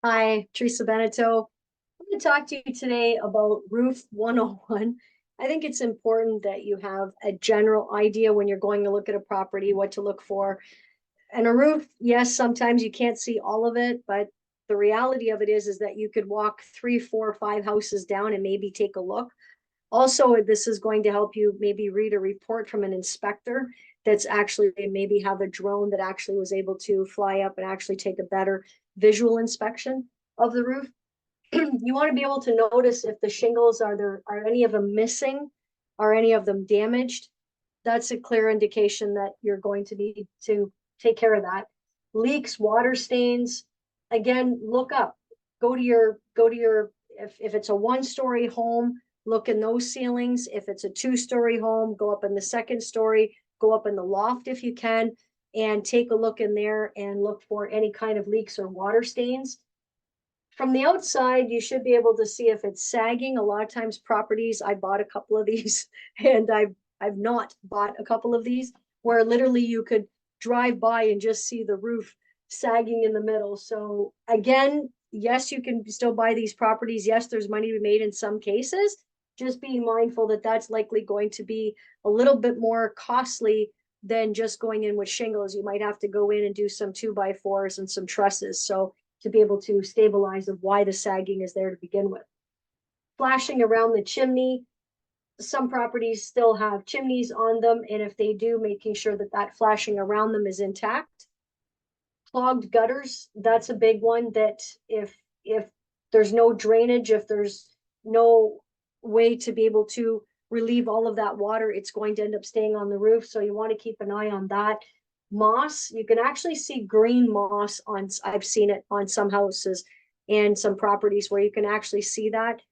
Hi, Theresa Beneteau. I'm going to talk to you today about Roof 101. I think it's important that you have a general idea when you're going to look at a property, what to look for. And a roof, yes, sometimes you can't see all of it, but the reality of it is that you could walk 3, 4, 5 houses down and maybe take a look. Also, this is going to help you maybe read a report from an inspector that's actually maybe have a drone that actually was able to fly up and actually take a better visual inspection of the roof. You want to be able to notice if the shingles are any of them missing, are any of them damaged. That's a clear indication that you're going to need to take care of that. Leaks, water stains, again, look up. Go to your if it's a 1-story home, look in those ceilings. If it's a 2-story home, go up in the second story, go up in the loft if you can, and take a look in there and look for any kind of leaks or water stains. From the outside, you should be able to see if it's sagging. A lot of times properties, I bought a couple of these and I've not bought a couple of these where literally you could drive by and just see the roof sagging in the middle. So again, yes, you can still buy these properties. Yes, there's money to be made in some cases. Just being mindful that that's likely going to be a little bit more costly than just going in with shingles. You might have to go in and do some 2x4s and some trusses. So to be able to stabilize of why the sagging is there to begin with. Flashing around the chimney, some properties still have chimneys on them, and if they do, making sure that that flashing around them is intact. Clogged gutters, that's a big one, that if there's no drainage, if there's no way to be able to relieve all of that water, it's going to end up staying on the roof. So you want to keep an eye on that. Moss, you can actually see green moss on, I've seen it on some houses and some properties where you can actually see that.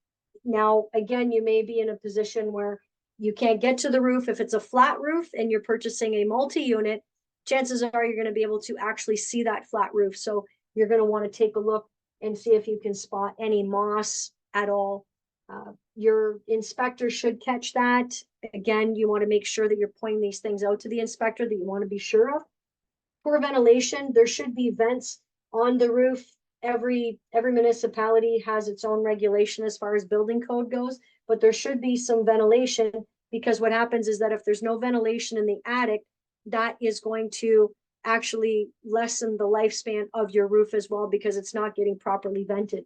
Now, again, you may be in a position where you can't get to the roof. If it's a flat roof and you're purchasing a multi-unit, chances are you're going to be able to actually see that flat roof. So you're going to want to take a look and see if you can spot any moss at all. Your inspector should catch that. Again, you want to make sure that you're pointing these things out to the inspector that you want to be sure of. For ventilation, there should be vents on the roof. Every municipality has its own regulation as far as building code goes, but there should be some ventilation, because what happens is that if there's no ventilation in the attic, that is going to actually lessen the lifespan of your roof as well, because it's not getting properly vented.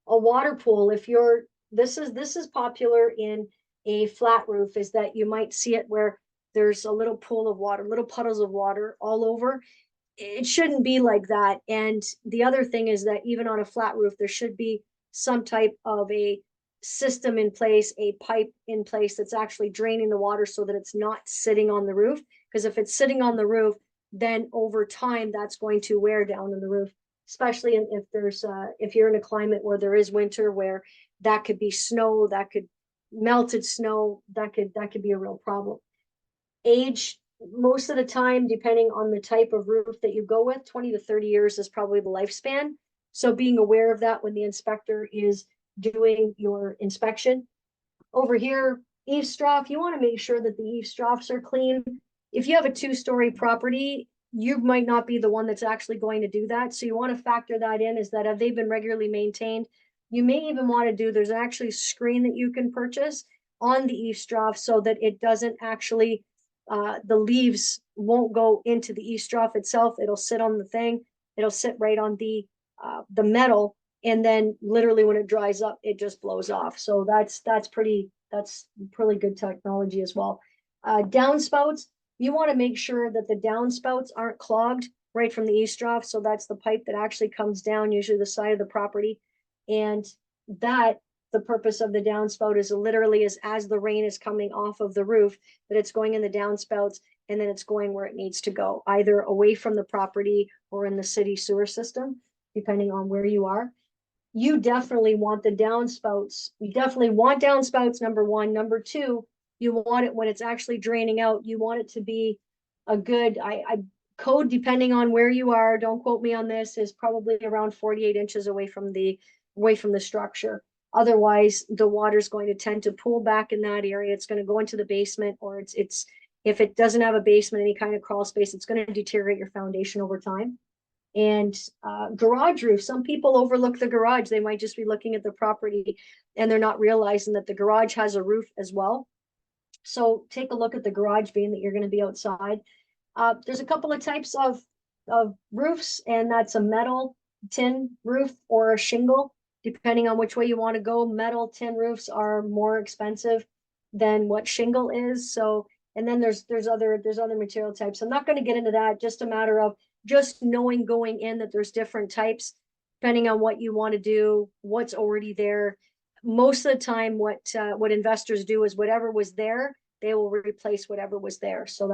A water pool, if you're this is popular in a flat roof, is that you might see it where there's a little pool of water, little puddles of water all over. It shouldn't be like that. And the other thing is that even on a flat roof, there should be some type of a system in place, a pipe in place that's actually draining the water so that it's not sitting on the roof. Because if it's sitting on the roof, then over time that's going to wear down on the roof, especially if you're in a climate where there is winter, where that could be snow, that could melted snow, that could be a real problem. Age, most of the time, depending on the type of roof that you go with, 20 to 30 years is probably the lifespan. So being aware of that when the inspector is doing your inspection. Over here, eaves trough, you want to make sure that the eaves troughs are clean. If you have a 2-story property, you might not be the one that's actually going to do that. So you want to factor that in, is that have they been regularly maintained? You may even want to do, there's actually a screen that you can purchase on the eaves trough so that it doesn't actually, the leaves won't go into the eaves trough itself. It'll sit on the thing. It'll sit right on the metal, and then literally when it dries up, it just blows off. So that's pretty good technology as well. Downspouts, you want to make sure that the downspouts aren't clogged right from the eaves trough. So that's the pipe that actually comes down, usually the side of the property, and that the purpose of the downspout is literally as the rain is coming off of the roof, that it's going in the downspouts and then it's going where it needs to go, either away from the property or in the city sewer system, depending on where you are. You definitely want the downspouts. You definitely want downspouts, number one. Number two, you want it when it's actually draining out. You want it to be a good, I code, depending on where you are, don't quote me on this, is probably around 48 inches away from the structure. Otherwise, the water's going to tend to pool back in that area. It's going to go into the basement, or if it doesn't have a basement, any kind of crawl space, it's going to deteriorate your foundation over time. And garage roof, some people overlook the garage. They might just be looking at the property and they're not realizing that the garage has a roof as well. So take a look at the garage, being that you're going to be outside. There's a couple of types of roofs, and that's a metal tin roof or a shingle, depending on which way you want to go. Metal tin roofs are more expensive than what shingle is. So, and then there's other material types. I'm not going to get into that. Just a matter of just knowing going in that there's different types, depending on what you want to do, what's already there. Most of the time, what investors do is whatever was there, they will replace whatever was there. So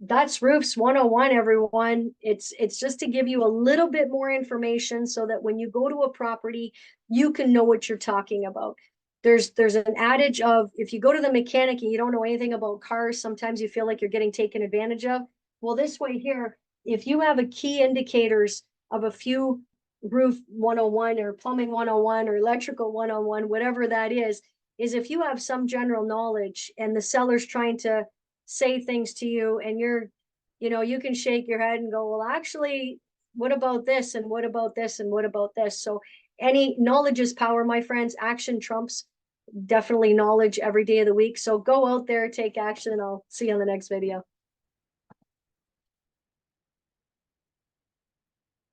that's roofs 101, everyone. It's just to give you a little bit more information so that when you go to a property, you can know what you're talking about. There's an adage of, if you go to the mechanic and you don't know anything about cars, sometimes you feel like you're getting taken advantage of. Well, this way here, if you have a key indicators of a few roof 101 or plumbing 101 or electrical 101, whatever that is if you have some general knowledge and the seller's trying to say things to you and you can shake your head and go, well, actually, what about this? And what about this? And what about this? So any knowledge is power, my friends. Action trumps definitely knowledge every day of the week. So go out there, take action, and I'll see you on the next video.